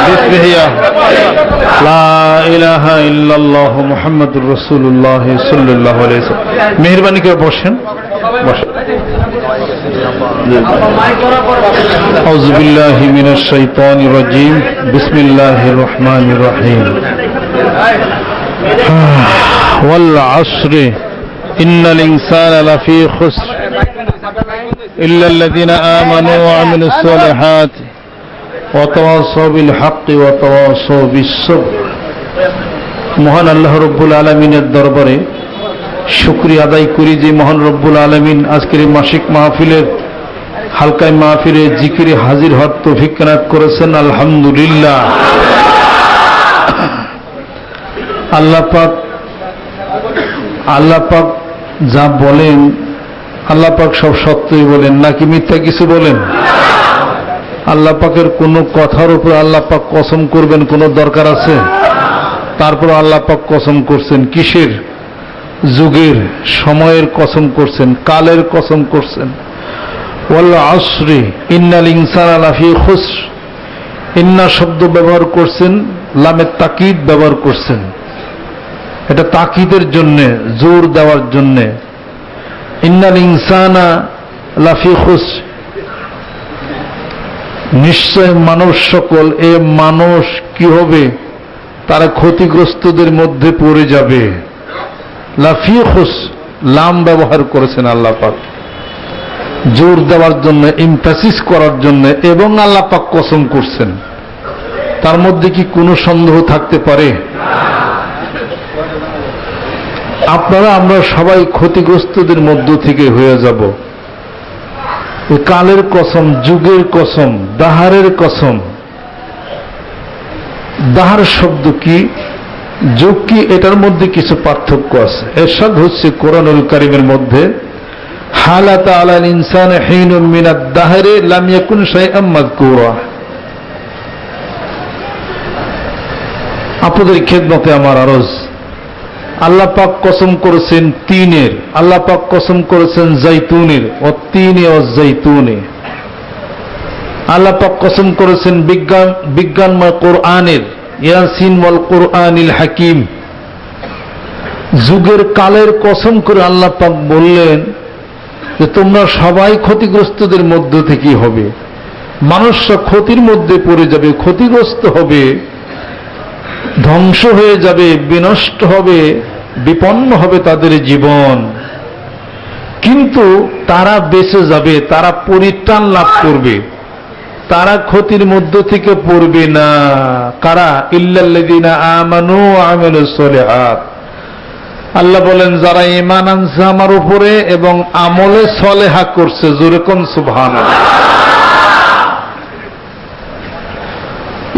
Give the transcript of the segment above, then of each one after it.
বিসমিল্লাহ লা ইলাহা ইল্লাল্লাহু মুহাম্মাদুর রাসূলুল্লাহ সাল্লাল্লাহু আলাইহি ওয়াসাল্লাম। মেহেরবানি করে বসেন, বসেন। আউযু বিল্লাহি মিনাশ শাইতানির রাজীম। বিসমিল্লাহির রহমানির রহিম। ওয়াল আসরি ইন্নাল ইনসানা লাফি খুসর ইল্লাল্লাযীনা আমানু ওয়া আমিলুস সালিহাতি ওয়া তাওয়াসাউ বিল হাক্কি ওয়া তাওয়াসাউ বিস সবর। মহান আল্লাহ রাব্বুল আলামিনের দরবারে শুকরিয়া আদায় করি যে মহান রব্বুল আলামিন আজকের এই মাসিক মাহফিলের হালকায় মাহফিলে জিকিরে হাজির হওয়ার তৌফিক এনায়েত করেছেন। আলহামদুলিল্লাহ। আল্লাহ পাক যা বলেন আল্লাহ পাক সব সত্যই বলেন, নাকি মিথ্যা কিছু বলেন? আল্লাহ পাকের কোন কথার উপর আল্লাহ পাক কসম করবেন কোনো দরকার আছে? তারপর আল্লাহ পাক কসম করছেন কিসের? যুগের, সময়ের কসম করছেন, কালের কসম করছেন। ওয়াল আসরি ইন্নাল ইনসানা লাফি খুসর। ইন্না শব্দ ব্যবহার করছেন, লামে তাকিদ ব্যবহার করছেন। এটা তাকিদের জন্য, জোর দেওয়ার জন্য। ইন্নাল ইনসানা লাফি খুসর, নিশ্চয় মানুষ সকল, এ মানুষ কি হবে? তারা ক্ষতিগ্রস্তদের মধ্যে পড়ে যাবে। লাফি খুসর, লাম ব্যবহার করেছেন আল্লাহ পাক জোর দেওয়ার জন্য, এমফাসিস করার জন্য, এবং আল্লাহ পাক কসম করছেন। তার মধ্যে কি কোনো সন্দেহ থাকতে পারে? আপনারা আমরা সবাই ক্ষতিগ্রস্তদের মধ্য থেকে হয়ে যাব। কালের কসম, যুগের কসম, দাহারের কসম। দাহার শব্দ কি, যুগ কি, এটার মধ্যে কিছু পার্থক্য আছে। এরশাদ হচ্ছে কোরআনুল কারীমের মধ্যে, হালাত আলাল ইনসান হিনুম মিনাদ দাহরি লাম ইয়াকুন শাইআম মাযকুরা। আপনাদের খেদমতে আমার আরজ, আল্লাহ পাক কসম করেছেন তিনের, আল্লাহ পাক কসম করেছেন জাইতুনের, ও তিনে ও জাইতুনে। আল্লাহ পাক কসম করেছেন বিজ্ঞানময় কোরআনের, ইয়াসিন ওয়াল কোরআনিল হাকিম। যুগের, কালের কসম করে আল্লাহ পাক বললেন যে তোমরা সবাই ক্ষতিগ্রস্তদের মধ্য থেকে হবে। মানুষরা ক্ষতির মধ্যে পড়ে যাবে, ক্ষতিগ্রস্ত হবে, ধ্বংস হয়ে যাবে, বিনষ্ট হবে, বিপন্ন হবে তাদের জীবন। কিন্তু তারা বেঁচে যাবে, তারা পরিত্রাণ লাভ করবে, তারা ক্ষতির মধ্য থেকে পড়বে না। কারা? ইল্লাল্লাযীনা আমানু ওয়া আমিলুস সালিহাত। আল্লাহ বলেন যারা ঈমান আনছে আমার উপরে এবং আমলে সলেহা করছে। জোরে কোন সুবহানাল্লাহ।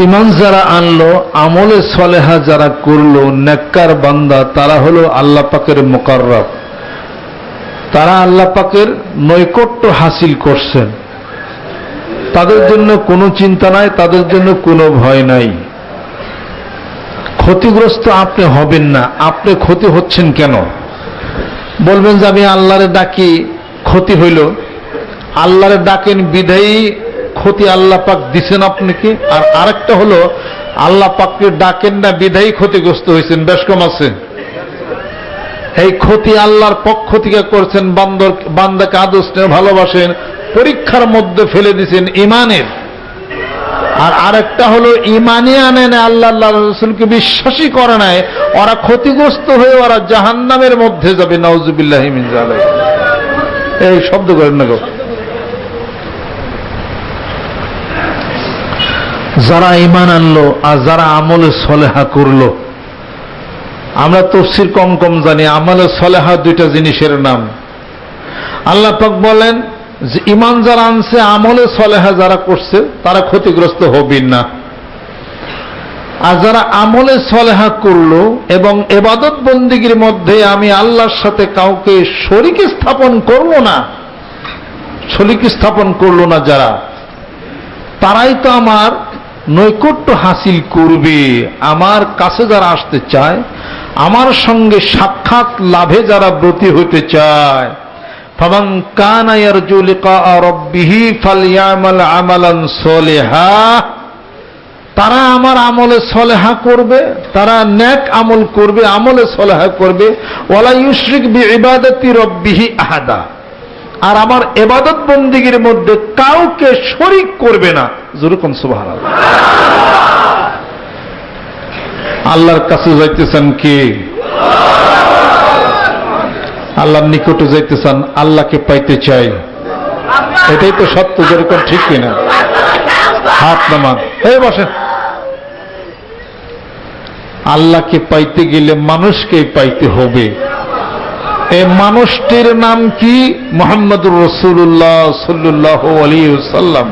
ঈমান যারা আনলো, আমলে সলেহা যারা করলো, নেককার বান্দা, তারা হলো আল্লাহ পাকের মুকাররাব। তারা আল্লাহ পাকের নৈকট্য হাসিল করছেন। তাদের জন্য কোনো চিন্তা নাই, তাদের জন্য কোনো ভয় নাই। ক্ষতিগ্রস্ত আপনি হবেন না। আপনি ক্ষতি হচ্ছেন কেন? বলবেন যে আমি আল্লাহরে ডাকি, ক্ষতি হইল। আল্লাহরে ডাকেন বিধায়ী ক্ষতি আল্লাহ পাক দিছেন আপনাকে। আর আরেকটা হলো আল্লাহ পাককে ডাকেন না বিধায়ী ক্ষতিগ্রস্ত হয়েছেন। বেশ কম আছে। এই ক্ষতি আল্লাহর পক্ষ থেকে করছেন, বান্দাকে আদর স্নেহ ভালোবাসেন, পরীক্ষার মধ্যে ফেলে দিয়েছেন ইমানের। আর আরেকটা হলো ইমানে আনে না, আল্লাহ আল্লাহ রাসূলকে বিশ্বাসই করে নাই, ওরা ক্ষতিগ্রস্ত হয়ে ওরা জাহান্নামের মধ্যে যাবে। নাউযুবিল্লাহি মিন যালিক। এই শব্দ করেন না গো। যারা ঈমান আনলো আর যারা আমলে সলেহা করলো, আমরা তাফসীর কম কম জানি। আমলে সলেহা দুইটা জিনিসের নাম। আল্লাহ পাক বলেন যে ঈমান যারা আনছে, আমলে সলেহা যারা করছে, তারা ক্ষতিগ্রস্ত হবেন না। আর যারা আমলে সলেহা করলো এবং ইবাদত বন্দেগীর মধ্যে আমি আল্লাহর সাথে কাউকে শরীক স্থাপন করলো না, শরীক স্থাপন করলো না যারা, তারাই তো আমার নৈকট্য হাসিল করবে। আমার কাছে যারা আসতে চায়, আমার সঙ্গে সাক্ষাৎ লাভে যারা ব্রতী হতে চায়, ফামান কানা ইয়ারজু লিকা রাব্বিহি ফালইয়ামাল আমালান সলিহা তারা আমার আমলে সলেহা করবে, তারা নেক আমল করবে, আমলে সলেহা করবে। ওয়ালা ইউশরিক বিইবাদাতি রাব্বিহি আহাদা, আর আমার ইবাদত বন্দেগীর মধ্যে কাউকে শরীক করবে না। যেরকম সুবহানাল্লাহ। আল্লাহর কাছে যাইতেছেন কে? আল্লাহর নিকটে যাইতেছেন, আল্লাহকে পাইতে চাই, এটাই তো সত্য। যেরকম ঠিক কিনা? হাত নামান, এই বসেন। আল্লাহকে পাইতে গেলে মানুষকেই পাইতে হবে। এই মানুষটির নাম কি? মুহাম্মদুর রাসূলুল্লাহ সাল্লাল্লাহু আলাইহি ওয়াসাল্লাম।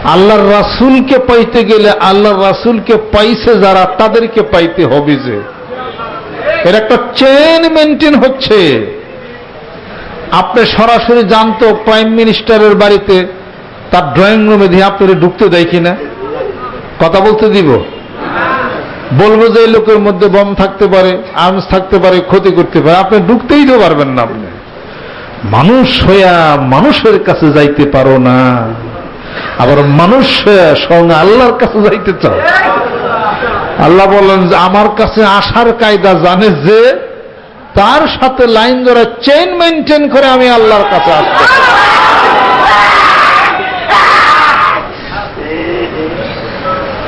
আল্লাহর রাসূলকে পাইতে গেলে আল্লাহর রাসূলকে পাইছে যারা, তাদেরকে পাইতে হবে। যে এর একটা চেইন মেনটেন হচ্ছে। আপনি সরাসরি জানতো প্রাইম মিনিস্টারের বাড়িতে তার ড্রয়িং রুমে দিয়ে আপনারা ঢুকতে দেয় কিনা? কথা বলতে দিব? বলবো যে এই লোকের মধ্যে বম থাকতে পারে, আর্মস থাকতে পারে, ক্ষতি করতে পারে, আপনি ঢুকতেই তো পারবেন না। আপনি মানুষ হইয়া মানুষের কাছে যাইতে পারো না, আবার মানুষ হইয়া সঙ্গে আল্লাহর কাছে যাইতে চাও। আল্লাহ বলেন যে আমার কাছে আসার কায়দা জানে যে, তার সাথে লাইন ধরে চেইন মেনটেন করে আমি আল্লাহর কাছে আসতে।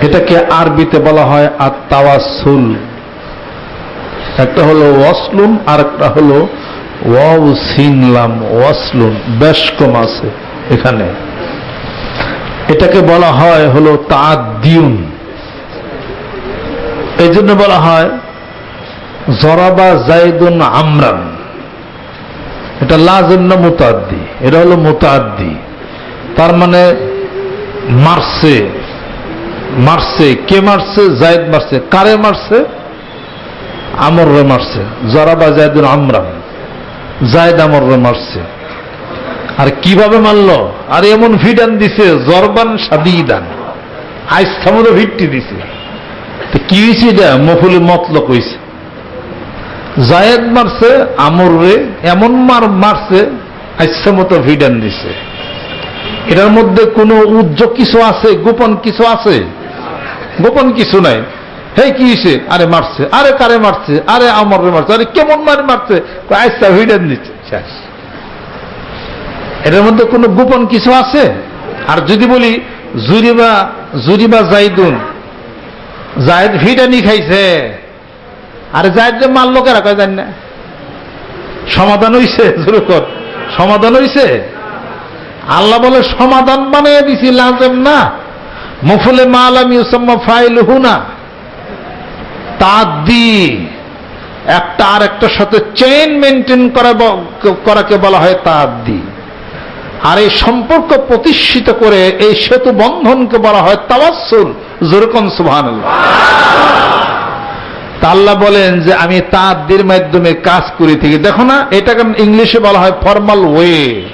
এটাকে আরবিতে বলা হয় আত-তাওয়াসসুল। একটা হলো ওয়াসলুন, আর একটা হলো ওয়াও সিন লাম ওয়াসলুন, বেশ কম আছে এখানে। এটাকে বলা হয় হলো তাআদ্দিউন। এই জন্য বলা হয় জরাবা যায়েদুন আমরান। এটা লাজিম না মুতাআদ্দি? এটা হলো মুতাআদ্দি। তার মানে মারছে, মারছে। কে মারছে? যায়েদ মারছে। কারে মারছে? আমররে মারছে। জরাবা যায়েদুন আমরান, যায়েদ আমররে মারছে। আর কিভাবে মারলো? আর এমন ভিডান দিছে, জরবান শাদীদান, আইস্থা মতো ভিটটি দিছে। তো কি হয়েছে? এটা মফুলে মতলক হয়েছে। জায়েদ মারছে আমররে, এমন মারছে, আইস্থা মতো ভিডান দিছে। এটার মধ্যে কোনো উদ্যোগ কিছু আছে? গোপন কিছু আছে? গোপন কিছু নাই। হে কি হয়েছে? আরে মারছে। আরে কারে মারছে? আরে আমররে মারছে। আরে কেমন মারছে? আইস্থা ভিডান দিচ্ছে, শেষ। এটার মধ্যে কোনো গোপন কিছু আছে? আর যদি বলি জুরিবা যাইদুন, জায়েদ ভিডানি খাইছে, আরে জায়েদ যে মারল কারা কয় জানি না। সমাধান হইছে? জোরকর সমাধান হইছে? আল্লাহ বলে সমাধান বানিয়ে দিছি, লাজেম না। মফুলে মালাম ইউসাম্মা ফাইলুহু না, তাআদ্দি। একটা আর একটার সাথে চেইন মেনটেন করাকে বলা হয় তাআদ্দি। আর এই সম্পর্ক প্রতিষ্ঠিত করে এই সেতু বন্ধনকে বলা হয় তাওয়াসসুল। যেরকম সুবহানাল্লাহ। তা আল্লাহ বলেন যে আমি তাআদ্দির মাধ্যমে কাজ করে থাকি। দেখো না, এটাকে ইংলিশে বলা হয় ফর্মাল ওয়ে।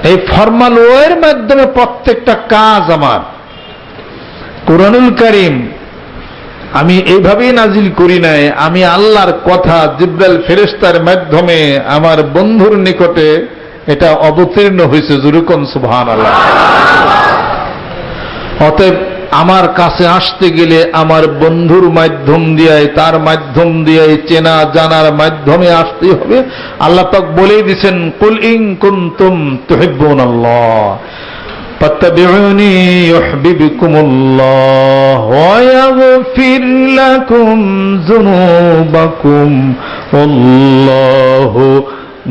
এই ফর্মাল ওয়ের মাধ্যমে প্রত্যেকটা কাজ আমার। কুরআনুল কারীম আমি এইভাবেই নাজিল করি নাই, আমি আল্লাহর কথা জিবরাইল ফেরেশতার মাধ্যমে আমার বন্ধুর নিকটে এটা অবতীর্ণ হয়েছে। যেরকম সুবহানাল্লাহ। অতএব আমার কাছে আসতে গেলে আমার বন্ধুর মাধ্যম দিয়ে, তার মাধ্যম দিয়ে, চেনা জানার মাধ্যমে আসতে হবে। আল্লাহ পাক বলেই দিয়েছেন, কুল ইন কুনতুম তুহিব্বুনাল্লাহ ফাত্তাবিউনি ইউহিব্বুকুমুল্লাহ ওয়া ইয়াগফির লাকুম যুনুবাকুম আল্লাহু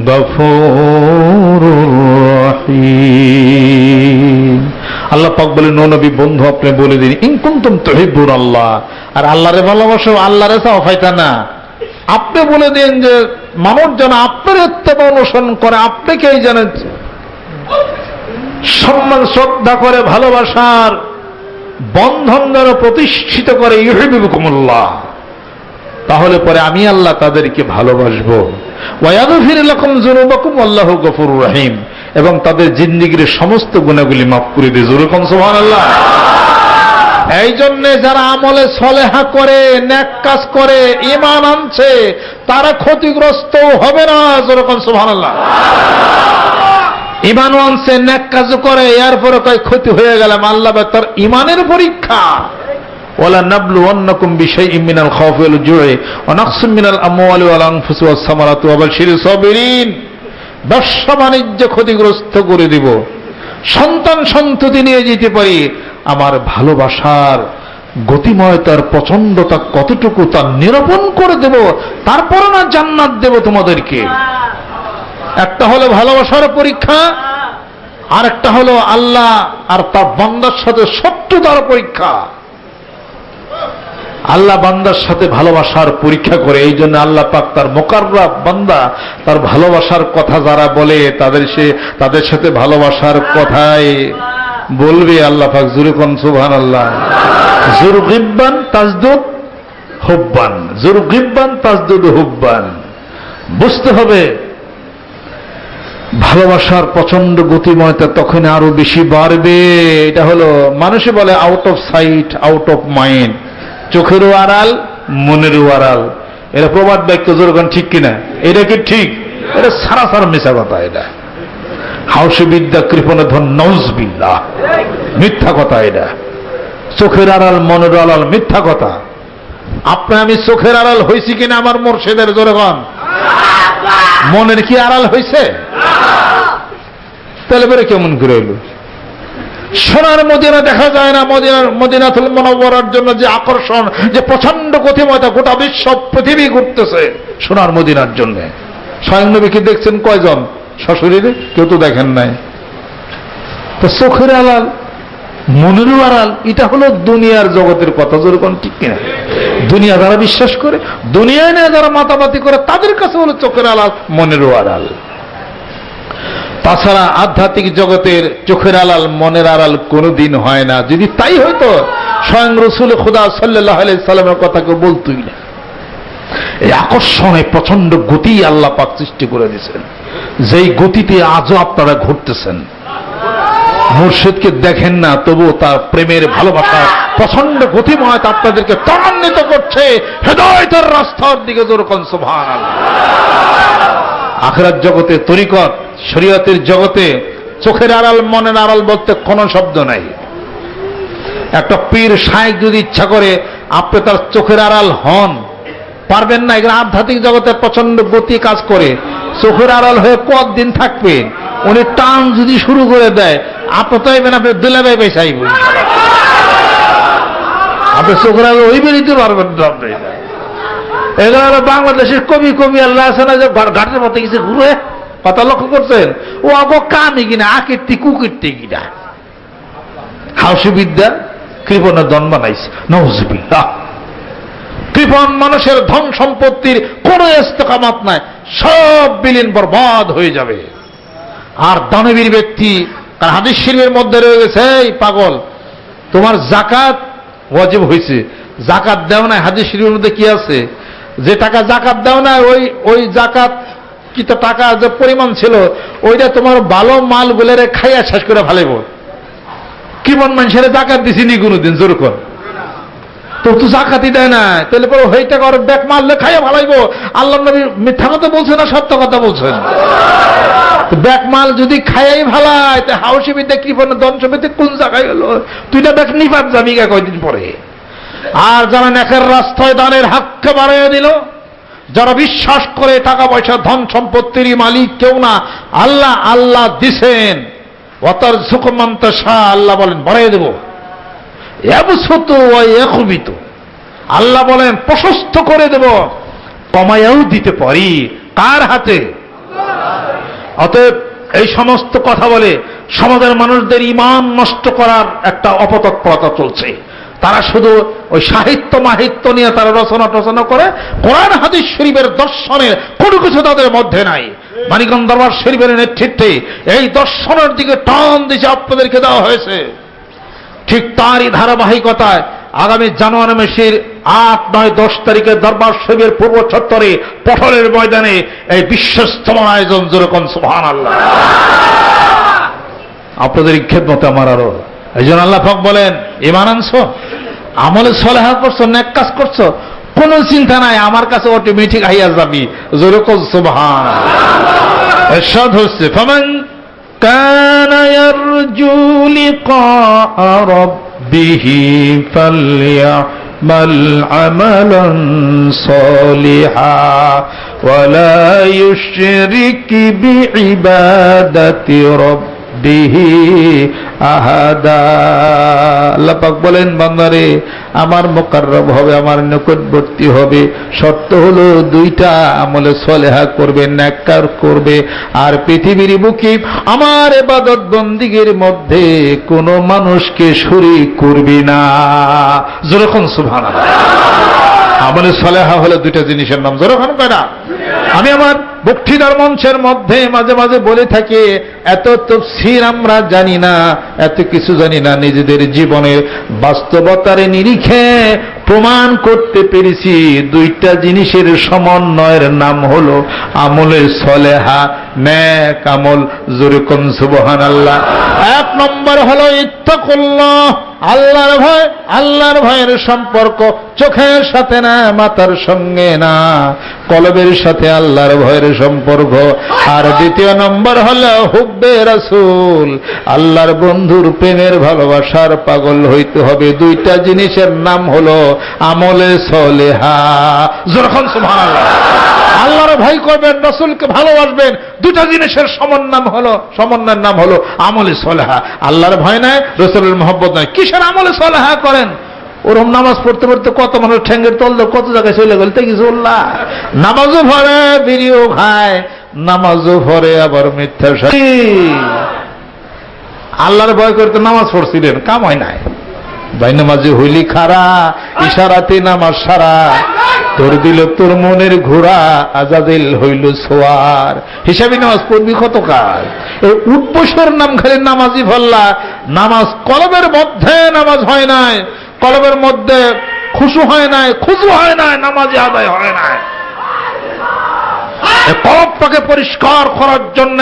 গফুরুর রহিম। আল্লাহ পাক বলেন, ও নবী বন্ধু আপনি বলে দিন, ইন কুনতুম তুহিব্বুন আল্লাহ। আর আল্লাহরে ভালোবাসো, আল্লাহরে চাও ফায়দা না। আপনি বলে দিন যে মানুষ যেন আপনার ইত্তেবা অনুসরণ করে, আপনাকেই যেন সম্মান শ্রদ্ধা করে, ভালোবাসার বন্ধন যেন প্রতিষ্ঠিত করে, ইউহিব্বুকুমুল্লাহ। তাহলে পরে আমি আল্লাহ তাদেরকে ভালোবাসবো। ওয়া ইয়াগফির লাকুম যুনুবাকুম আল্লাহু গফুরুর রহিম। এবং তাদের জিন্দেগীর সমস্ত গুনাহগুলি মাফ করে দিয়ে। যেরকম সুবহানাল্লাহ। এই জন্য যারা আমলে সলেহা করে, নেক কাজ করে, ঈমান আনছে, তারা ক্ষতিগ্রস্ত হবে না। যেরকম সুবহানাল্লাহ। ইমানও আনছে, নেক কাজও করে, এরপরে কয় ক্ষতি হয়ে গেলাম। আল্লাহ তার ইমানের পরীক্ষা। ওয়ালা নাবলুওয়ান্নাকুম বিশাইইম মিনাল খাউফি ওয়াল জু'i ওয়া নাকসিম মিনাল আমওয়ালি ওয়াল আনফুসি ওয়াস সামারাতি ওয়া বাশশিরিস সাবিরিন। ব্যবসা বাণিজ্য ক্ষতিগ্রস্ত করে দিব, সন্তান সন্ততি নিয়ে যেতে পারি, আমার ভালোবাসার গতিময়তার প্রচন্ডতা কতটুকু তা নিরূপণ করে দেব, তারপর না জান্নাত দেব তোমাদেরকে। একটা হলো ভালোবাসার পরীক্ষা, আর একটা হলো আল্লাহ আর তার বান্দার সাথে শত্রুতার পরীক্ষা। আল্লাহ বান্দার সাথে ভালোবাসার পরীক্ষা করে। এই জন্য আল্লাহ পাক তার মুকাররাব বান্দা, তার ভালোবাসার কথা যারা বলে তাদের সাথে ভালোবাসার কথাই বলবে। আল্লাহ পাক জোরে কোন সুবহানাল্লাহ। জুরগিব্বান তাজদুদ হুব্বান, জুরগিব্বান তাজদুদ হুব্বান। বুঝতে হবে ভালোবাসার প্রচন্ড গতিময়তা তখন আরো বেশি বাড়বে। এটা হলো মানুষে বলে out of sight out of mind, চোখেরও আড়াল মনেরও আড়াল। এটা প্রবাদ বাক্য, যেরকম ঠিক কিনা? এটা কি ঠিক? এটা সারাসার মিশা কথা। এটা হাউসে বিদ্যা কৃপণ ধন নউজবিল্লাহ, মিথ্যা কথা। এটা চোখের আড়াল মনের আড়াল, মিথ্যা কথা। আপনার আমি চোখের আড়াল হয়েছি কিনা আমার মুর্শিদের? যেরকম মনের কি আড়াল হয়েছে? তাহলে বেরে কেমন করে এলো? সোনার মদিনা দেখা যায় না? মদিনাতুল মুনাওয়ারার জন্য যে আকর্ষণ, যে প্রচন্ড গতিময়তা, গোটা বিশ্ব পৃথিবী ঘুরতেছে সোনার মদিনার জন্য। স্বয়ং নবীকে দেখছেন কয়জন সশরীরে? কেউ তো দেখেন নাই। তো চোখের আড়াল মনেরও আড়াল, এটা হলো দুনিয়ার জগতের কথা। যেরকম ঠিক কিনা? দুনিয়া যারা বিশ্বাস করে, দুনিয়ায় নিয়ে যারা মাতামাতি করে, তাদের কাছে হলো চোখের আড়াল মনেরও আড়াল। তাছাড়া আধ্যাত্মিক জগতের চোখের আড়াল মনের আড়াল কোনোদিন হয় না। যদি তাই হয়তো স্বয়ং রাসূল খুদা সাল্লাল্লাহু আলাইহি সাল্লামের কথা কেউ বলতোই না। এই আকর্ষণে প্রচন্ড গতি আল্লাহ পাক সৃষ্টি করে দিয়েছেন, যেই গতিতে আজও আপনারা ঘুরতেছেন। মুর্শিদকে দেখেন না, তবু তার প্রেমের ভালোবাসা প্রচন্ড গতিময়তা আপনাদেরকে ত্বরান্বিত করছে হেদায়েতের রাস্তার দিকে। যেরকম সুবহানাল্লাহ। আখিরাত জগতে, তরিকত শরীয়তের জগতে চোখের আড়াল মনের আড়াল বলতে কোনো শব্দ নাই। একটা পীর শাইখ যদি ইচ্ছা করে আপনি তার চোখের আড়াল হন, পারবেন না। এখানে আধ্যাত্মিক জগতে প্রচন্ড গতি কাজ করে, চোখের আড়াল হয়ে কতদিন থাকবেন? উনি টান যদি শুরু করে দেয়, আপনি তো এবেন, আপনি দুলাভাই বেসাইব, আপনি চোখের আড়াল ওই বেরিতে পারবেন না। আপনি এগুলো হলো বাংলাদেশের কবি আল্লাহ আছে না, যে ঘাটের মধ্যে কিছু ঘুরে, কথা লক্ষ্য করছেন? ও আগে কামি কিনা, আকীর্তি কুকীর্তি কিনা, হাউসি বিদ্যা কৃপণের ধন বানাইছে। নাউজুবিল্লাহ। কৃপণ মানুষের ধন সম্পত্তির কোন ইস্তেকামত নাই, সব বিলীন বরবাদ হয়ে যাবে। আর দানবীর ব্যক্তি, কারণ হাদিস শরীফের মধ্যে রয়ে গেছে, এই পাগল তোমার জাকাত ওয়াজিব হয়েছে, জাকাত দেও না। হাদিস শরীফের মধ্যে কি আছে? যে টাকা জাকাত দাও না, ওই জাকাত কি তো টাকা যে পরিমাণ ছিল, ওইটা তোমার ভালো মাল গুলের খাইয়া শেষ করে ফেলাইব। কিমন মানুষের জাকাত দিছি নি কোনোদিন? জোর কর তো জাকাতই দেয় না, তাহলে পরে ওই টাকা ওর ব্যাগ মারলে খাইয়া ভালাইব। আল্লাহ নবী মিথ্যা কথা বলছেন না সত্য কথা বলছেন? ব্যাগ মাল যদি খাইয়াই ভালাই, তা হাউসি বিদ্যা কৃপণ ধন সম্পত্তি কোন জায়গায় গেলো? তুই না ব্যাগ নিপাত যাবি গা কয়দিন পরে। আর যারা নেকের রাস্তায় দানের হাতকে বাড়িয়ে দিল, যারা বিশ্বাস করে টাকা পয়সা ধন সম্পত্তির মালিক কেউ না, আল্লাহ আল্লাহ দিছেন। ওয়াতার সুকমান্তা শাহ, আল্লাহ বলেন বাড়িয়ে দেব। আল্লাহ বলেন প্রশস্ত করে দেব, কমাইয়াও দিতে পারি। কার হাতে? অতএব এই সমস্ত কথা বলে সমাজের মানুষদের ঈমান নষ্ট করার একটা অপতৎপরতা চলছে। তারা শুধু ওই সাহিত্য মাহিত্য নিয়ে তারা রচনা করে, কোরআন হাদিস শরীফের দর্শনের কোনো কিছু তাদের মধ্যে নাই। মানিকগঞ্জ দরবার শরীফের নেতৃত্বে এই দর্শনের দিকে টান দিতে আপনাদেরকে দেওয়া হয়েছে। ঠিক তারই ধারাবাহিকতায় আগামী জানুয়ারি মাসের 8, 9, 10 তারিখে দরবার শরীফের পূর্ব চত্বরে পটলের ময়দানে এই বিশ্বস্তম আয়োজন। যেরকম সুবহানাল্লাহ। আপনাদের খেদমতে আমার আরো। এই জন্য আল্লাহ পাক বলেন, ঈমান আনছো, আমলে সলেহা করছো, নেক কাজ করছো, কোন চিন্তা নাই, আমার কাছে অটোমেটিক আইয়া যাবি। যেরকম সুবহানাল্লাহ। ইরশাদ হচ্ছে, ফামান কানা ইয়ারজু লিকা রাব্বিহি ফালইআমাল আমালান সালিহা ওয়ালা ইউশরিক বিইবাদাতি রাব্বিহি আহাদা। আল্লাহ পাক বলেন, বান্দারে আমার মুকাররব হবে, আমার নিকটবর্তী হবে, শর্ত হলো দুইটা, আমলে সলেহা করবে, নেককার করবে, আর পৃথিবীর বুকে আমার ইবাদত বন্দিগির মধ্যে কোনো মানুষকে শরীক করবি না। যেরকম সুবহানাল্লাহ। আমলে সলেহা হলো দুইটা জিনিসের নাম। যেরকম কয়টা? আমি আমার বক্তৃতার মঞ্চের মধ্যে মাঝে মাঝে বলে থাকি, এত তাফসীর আমরা জানি না, এত কিছু জানি না, নিজেদের জীবনের বাস্তবতার নিরিখে প্রমাণ করতে পেরেছি দুইটা জিনিসের সমন্বয়ের নাম হলো আমলে সলেহা, নেক আমল। যেরকম সুবহানাল্লাহ। এক নম্বর হলো ইত্তাকুল্লাহ, আল্লাহর ভয়। আল্লাহর ভয়ের সম্পর্ক চোখের সাথে না, মাথার সঙ্গে না, কলবের সাথে আল্লাহর ভয়ের সম্পর্ক। আর দ্বিতীয় নম্বর হলো হুব্বে রাসূল, আল্লাহর বন্ধুর প্রেমের ভালোবাসার পাগল হইতে হবে। দুইটা জিনিসের নাম হলো আমলে সলেহা। যখন সুবহানাল্লাহ আল্লাহর ভয় করবেন, রাসূলকে ভালোবাসবেন, দুইটা জিনিসের সমন্বয়ের নাম হলো আমলে সলেহা। আল্লাহর ভয় নাই, রাসূলের মহব্বত নাই, কিসের আমলে সলেহা করেন? ওরম নামাজ পড়তে পড়তে কত মানুষ ঠ্যাঙ্গের তল কত জায়গায় চলে গেল, কি চল্লা। নামাজও ভরে, বিড়িও খায়, নামাজও ভরে, আবার মিথ্যা সাক্ষী। আল্লাহর ভয় করতে নামাজ পড়ছিলেন, কাম হয় নাই। ভাই নামাজে হইলি খারা, ইশারাতে নামাজ সারা, তোর দিল তোর মনের ঘোড়া, আজাদিল হইল সোয়ার। হিসাবে নামাজ পড়বি কত কাজ? এই উঠবসর নাম খালি নামাজি ভল্লা। নামাজ কলবের মধ্যে নামাজ হয় নাই, কলবের মধ্যে খুশু হয় নাই, খুশু হয় নাই, নামাজে আদায় হয় নাই। কলবটাকে পরিষ্কার করার জন্য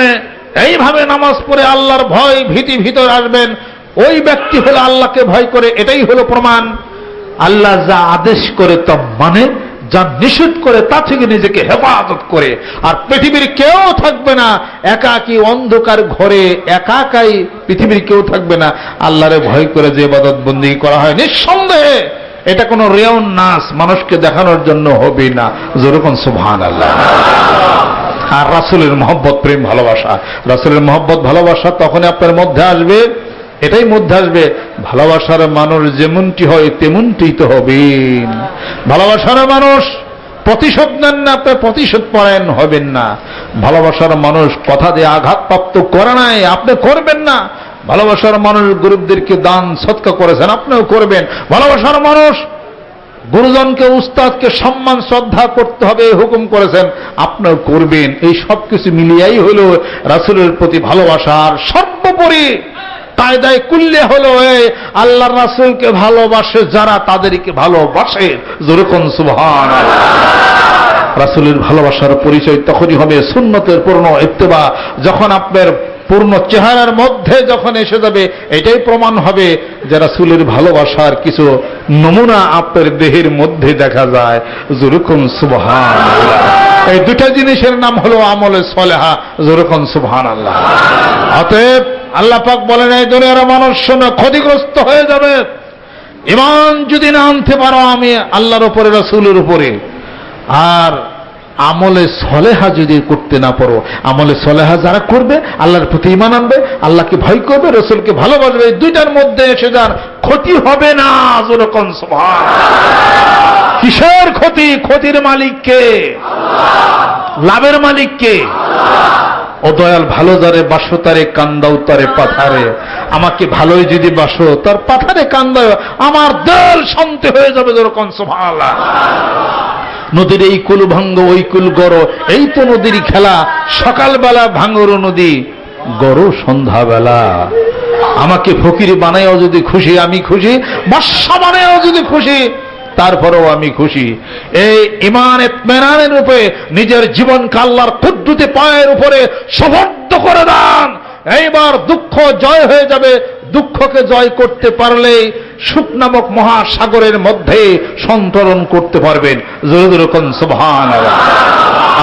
এইভাবে নামাজ পড়ে আল্লাহর ভয় ভীতি ভিতর আসবেন। ওই ব্যক্তি হলো আল্লাহকে ভয় করে, এটাই হলো প্রমাণ। আল্লাহ যা আদেশ করে তা মানে, যা নিষেধ করে তা থেকে নিজেকে হেফাজত করে। আর পৃথিবীর কেউ থাকবে না একাকী অন্ধকার ঘরে, একাকাই পৃথিবীর কেউ থাকবে না আল্লাহরে ভয় করে যে ইবাদত বন্দেগী করা হয়। নিঃসন্দেহে এটা কোনো রিয়াউন নাস, মানুষকে দেখানোর জন্য হবে না। যেরকম সুবহানাল্লাহ। আর রাসূলের মহব্বত, প্রেম, ভালোবাসা, রাসূলের মহব্বত ভালোবাসা তখনই আপনার মধ্যে আসবে, এটাই মধ্যে আসবে। ভালোবাসার মানুষ যেমনটি হয় তেমনটি তো হবেন। ভালোবাসার মানুষ প্রতিশোধ নেন না, আপনি প্রতিশোধ পরায়ণ হবেন না। ভালোবাসার মানুষ কথা দিয়ে আঘাতপ্রাপ্ত করে নাই, আপনি করবেন না। ভালোবাসার মানুষ গরিবদেরকে দান সৎকা করেছেন, আপনিও করবেন। ভালোবাসার মানুষ গুরুজনকে, উস্তাদকে সম্মান শ্রদ্ধা করতে হবে হুকুম করেছেন, আপনিও করবেন। এই সব কিছু মিলিয়াই হলো রাসূলের প্রতি ভালোবাসা। আর সর্বোপরি কায়দায় কুল্লে হলো এই আল্লাহর রাসূলকে ভালোবাসে যারা, তাদেরকে ভালোবাসে। যেরকম সুবহানাল্লাহ। রাসূলের ভালোবাসার পরিচয় তখনই হবে সুন্নতের পূর্ণ ইত্তেবা, যখন আপনার পূর্ণ চেহারার মধ্যে যখন এসে যাবে, এটাই প্রমাণ হবে যে রাসূলের ভালোবাসার কিছু নমুনা আপনার দেহের মধ্যে দেখা যায়। যেরকম সুবহানাল্লাহ। এই দুটা জিনিসের নাম হলো আমলে সলেহা। যেরকম সুবহানাল্লাহ। অতএব আল্লাহ পাক বলেন, এই দুনিয়ার মানুষ শোনো, ক্ষতিগ্রস্ত হয়ে যাবে ঈমান যদি না আনতে পারো আমি আল্লাহর উপরে, রাসূলের উপরে। আর আমলে সলেহা যদি করতে না পারো, আমলে সলেহা যারা করবে, আল্লাহর প্রতি ঈমান আনবে, আল্লাহকে ভয় করবে, রাসূলকে ভালোবাসবে, এই দুইটার মধ্যে এসে যার ক্ষতি হবে না। যেরকম সুবহানাল্লাহ। কিসের ক্ষতি? ক্ষতির মালিক কে? লাভের মালিক কে? ও দয়াল, ভালো যারে বাসো তারে কান্দাও তারে পাথারে। আমাকে ভালোই যদি বাসো, তার পাথারে কান্দাও, আমার দিল শান্তি হয়ে যাবে। যেরকম সুবহানাল্লাহ। নদীর এই কুল ভাঙ্গ ওই কুল গড়, এই তো নদীর খেলা। সকালবেলা ভাঙর নদী, গড় সন্ধ্যাবেলা। আমাকে ফকির বানায়ও যদি খুশি আমি খুশি, বাদশা বানায়ও যদি খুশি তারপরেও আমি খুশি। এই ঈমান ইতমিনানের রূপে নিজের জীবনকে আল্লাহর কুদরতি পায়ের উপরে সুবদ্ধ করে দেন। এইবার দুঃখ জয় হয়ে যাবে। দুঃখকে জয় করতে পারলে সুখ নামক মহাসাগরের মধ্যে সন্তরণ করতে পারবেন। যেরকম সুবহানাল্লাহ।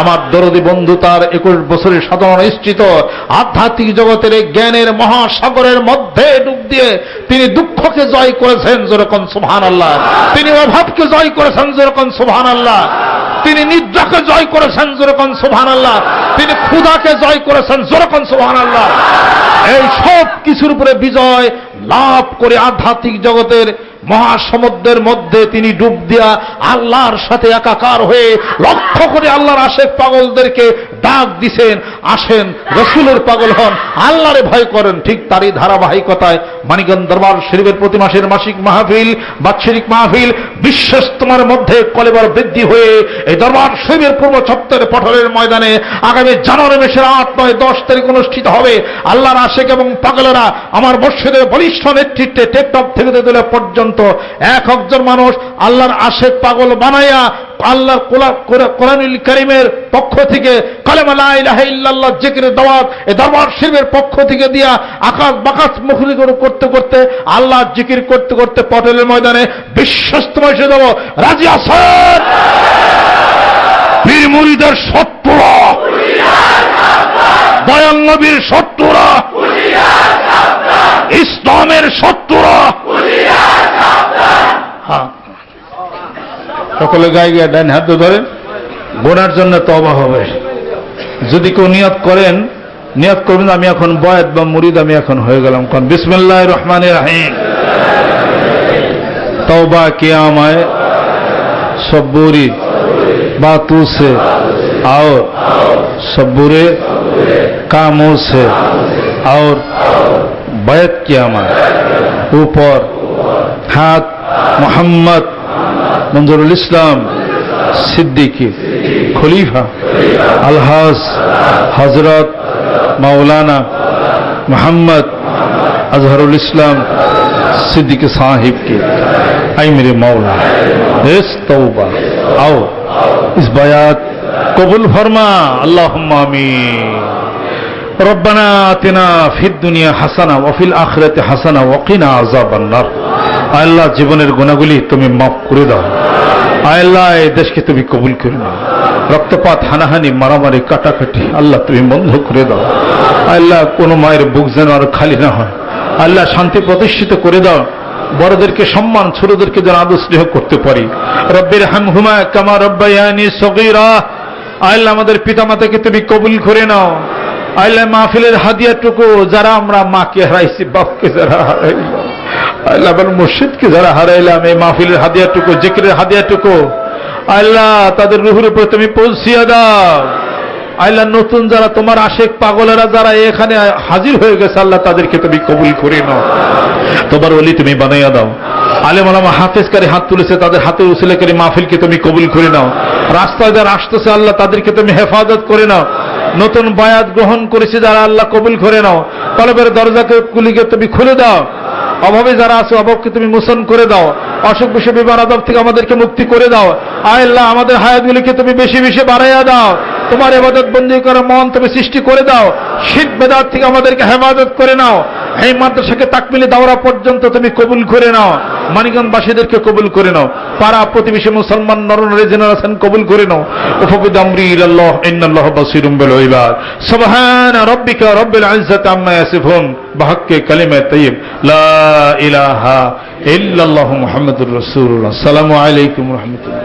আমার দরদি বন্ধু তার 21 বছরের সাধনা নিশ্চিত আধ্যাত্মিক জগতের এই জ্ঞানের মহাসাগরের মধ্যে ডুব দিয়ে তিনি দুঃখকে জয় করেছেন, যেরকম সুবহানাল্লাহ। তিনি অভাবকে জয় করেছেন, যেরকম সুবহানাল্লাহ। তিনি নিদ্রাকে জয় করেছেন, যেরকম সুবহানাল্লাহ। তিনি ক্ষুধাকে জয় করেছেন, যেরকম সুবহানাল্লাহ। এই সব কিছুর উপরে বিজয় লাভ করে আধ্যাত্মিক জগতের মহাসমুদ্রের মধ্যে তিনি ডুব দিয়া আল্লাহর সাথে একাকার হয়ে লক্ষ্য করে আল্লাহর আশেক পাগলদেরকে ডাক দিছেন, আসেন রসুলের পাগল হন, আল্লাহরে ভয় করেন। ঠিক তারই ধারাবাহিকতায় মানিকগঞ্জ দরবার শরীফের প্রতি মাসের মাসিক মাহফিল, বাৎসরিক মাহফিল বিশ্বস্তমার মধ্যে কলেবর বৃদ্ধি হয়ে এই দরবার শরীফের পূর্ব চত্বরে পটলের ময়দানে আগামী জানুয়ারি মাসের 8, 9, 10 তারিখ অনুষ্ঠিত হবে। আল্লাহর আশেক এবং পাগলেরা আমার মসজিদের বলিষ্ঠ নেতৃত্বে টেকটপ থেকে তেতুলিয়া পর্যন্ত 1,000 মানুষ আল্লাহর আশেক পাগল বানাইয়া আল্লাহর কোরআনুল কারীমের পক্ষ থেকে কালেমা লা ইলাহা ইল্লাল্লাহ জিকিরের দাওয়াত এই দরবার শরীফের পক্ষ থেকে দিয়া আকাশ বাকাশ মুখরি করতে করতে আল্লাহ জিকির করতে করতে পটলের ময়দানে বিশ্বস্তময় এসে যাব। রাজি আছেন? পীর মুরিদের শত্রুরা, দয়াল নবীর শত্রুরা, ইসলামের শত্রুরা, সকলে গায়ে গিয়ে ডান হাত ধরেন। গোনার জন্য তওবা হবে। যদি কেউ নিয়ত করেন, নিয়ত করবেন আমি এখন বয়াত বা মুরিদ আমি এখন হয়ে গেলাম। কোন বিসমিল্লাহির রহমানির রহিম। तौबा किया मैं सब बुरी बातों से और सब बुरे कामों से और बैत किया मैं ऊपर हाथ मोहम्मद मंजूरुल इस्लाम सिद्दीकी खलीफा अलहाज हजरत मौलाना मोहम्मद अजहरुल इस्लाम सिद्दीकी साहिब की आई मेरे मौला इस तौबा आओ इस बयात कबूल फरमा अल्लाहुम्मा आमीन। रब्बना आतिना फिद दुनिया हसना व फिल आखिरति हसना व किना आजाबान नार। আল্লাহ জীবনের গুনাহগুলি তুমি মাফ করে দাও। আল্লাহ এই দেশকে তুমি কবুল করে নাও। রক্তপাত, হানাহানি, মারামারি, কাটাকাটি আল্লাহ তুমি বন্ধ করে দাও। আল্লাহ কোন মায়ের বুক যেন আর খালি না হয়। আল্লাহ শান্তি প্রতিষ্ঠিত করে দাও। বড়দেরকে সম্মান, ছোটদেরকে যেন আদর স্নেহ করতে পারি। রব্বির হামহুমা কামা রব্বায়ানি সগীরা। আল্লাহ আমাদের পিতামাতাকে তুমি কবুল করে নাও। আল্লাহ মাহফিলের হাদিয়াটুকু যারা আমরা মাকে হারাইছি, বাপকে যারা হারাইলাম, আল্লাহ মুর্শিদকে যারা হারাইলাম, এই মাহফিলের হাদিয়াটুকু, জিকিরের হাদিয়াটুকু আল্লাহ তাদের রুহের উপরে তুমি পৌঁছিয়ে দাও। আল্লাহ নতুন যারা তোমার আশেক পাগলেরা যারা এখানে হাজির হয়ে গেছে আল্লাহ তাদেরকে তুমি কবুল করে নাও। তোমার ওলি তুমি বানাইয়া দাও। আলেম ওলামা হাফেজকারী হাত তুলেছে তাদের হাতে উসিলাকারী মাহফিলকে তুমি কবুল করে নাও। রাস্তায় যারা আসতেছে আল্লাহ তাদেরকে তুমি হেফাজত করে নাও। নতুন বায়াত গ্রহণ করেছে যারা আল্লাহ কবুল করে নাও। কলবের দরজাকে কুলিকে তুমি খুলে দাও। অভাবে যারা আছে অভাবকে তুমি মোচন করে দাও। অসুখ বিসুখ বিমার আযাব থেকে আমাদেরকে মুক্তি করে দাও। আল্লাহ আমাদের হায়াতগুলিকে তুমি বেশি বেশি বাড়াইয়া দাও। তোমার ইবাদত বন্দী করার মন তুমি সৃষ্টি করে দাও। শিরক বেদাত থেকে আমাদেরকে হেফাজত করে নাও। এই মাদ্রাসাকে তাকমিলে দাওরা পর্যন্ত তুমি কবুল করে নাও। মানিকগঞ্জবাসীদেরকে কবুল করে নাও। পাড়া প্রতিবেশী মুসলমান নরনারী জেনারেশন কবুল করে নাও। উফবিদ আমরি ইলাল্লাহ ইন্নাল্লাহা বাসীরুম বিল ইবাদ। সুবহান রাব্বিকা রাব্বিল ইজ্জাতি আম্মা ইয়াসিফুন বিহাক্কি কালিমাত তাইয়্যিব লা ইলাহা ইল্লাল্লাহু মুহাম্মাদুর রাসূলুল্লাহ। আসসালামু আলাইকুম ওয়া রাহমাতুল্লাহ।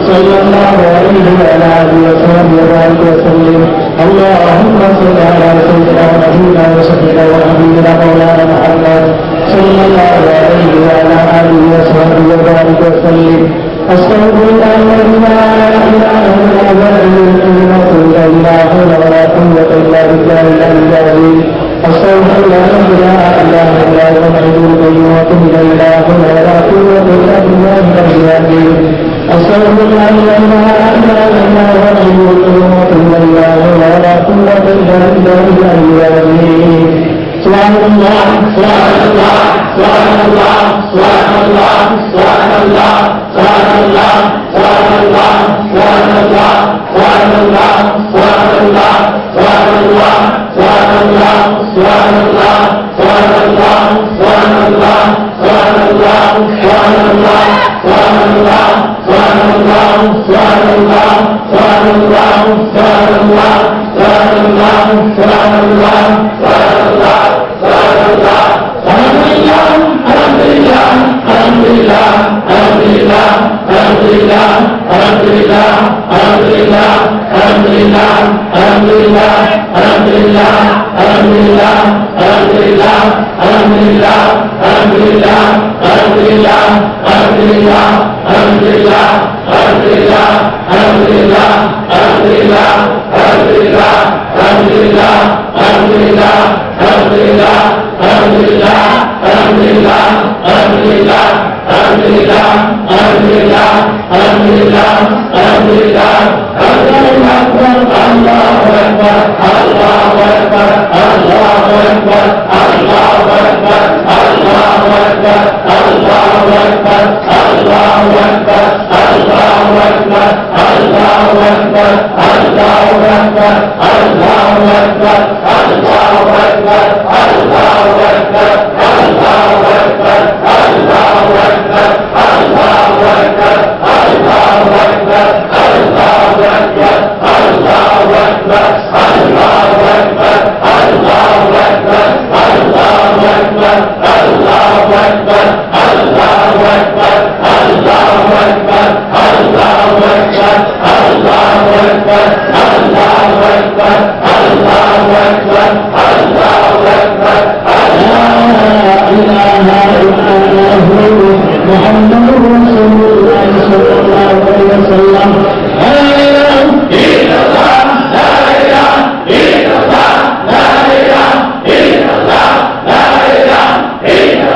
صلى الله عليه وعلى آله وصحبه وبارك وسلم. اللهم صل على سيدنا ونبينا وشفيعنا وحبيبنا مولانا محمد صلى الله عليه وعلى آله وصحبه وبارك وسلم. أستغفر الله الذي لا إله إلا هو لا حول ولا قوة إلا بالله العلي العظيم. أستغفر الله الذي لا إله إلا هو الحي القيوم وأتوب إليه لا حول ولا قوة إلا بالله العلي العظيم. أستغفر الله الذي لا إله إلا هو الحي القيوم وأتوب إليه لا حول ولا قوة إلا بالله العلي العظيم. سبحان الله سبحان الله سبحان الله سبحان الله سبحان الله سبحان الله سبحان الله سبحان الله سبحان الله سبحان الله سبحان الله سبحان الله سبحان الله سبحان الله سبحان الله سبحان الله Hey!